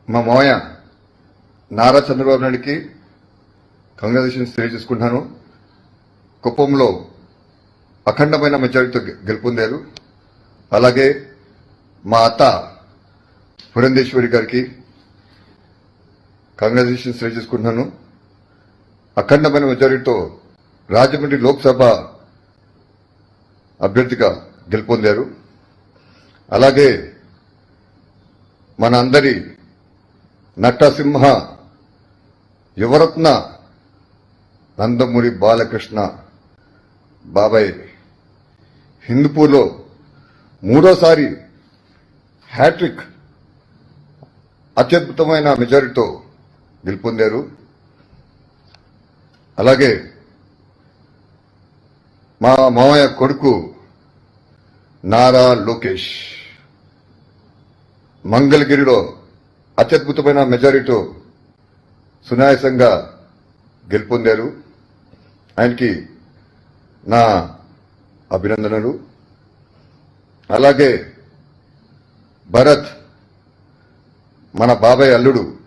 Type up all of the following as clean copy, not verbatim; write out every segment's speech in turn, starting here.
మా మావయ్య నారా చంద్రబాబు నాయుడికి కంగ్రాచులేషన్స్ తెలియజేసుకుంటున్నాను. కుప్పంలో అఖండమైన మెజారిటీతో గెలుపొందారు. అలాగే మా అత్త పురంధేశ్వరి గారికి కంగ్రాచులేషన్స్ తెలియజేసుకుంటున్నాను. అఖండమైన మెజారిటీతో రాజమండ్రి లోక్సభ అభ్యర్థిగా గెలుపొందారు. అలాగే మన అందరి నటసింహ యువరత్న నందమూరి బాలకృష్ణ బాబాయ్ హిందూపూర్లో మూడోసారి హ్యాట్రిక్ అత్యద్భుతమైన మెజారిటీతో గెలుపొందారు. అలాగే మా మామయ్య కొడుకు నారా లోకేష్ మంగళగిరిలో అత్యద్భుతమైన మెజారిటీతో సునాయాసంగా గెలుపొందారు. ఆయనకి నా అభినందనలు. అలాగే భరత్ మన బాబాయ్ అల్లుడు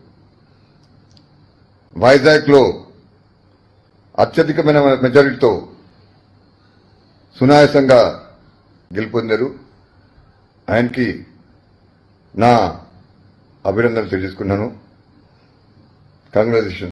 వైజాగ్లో అత్యధికమైన మెజారిటీతో సునాయాసంగా గెలుపొందారు. ఆయనకి నా అభినందనలు తెలియజేసుకున్నాను. కంగ్రాచులేషన్స్.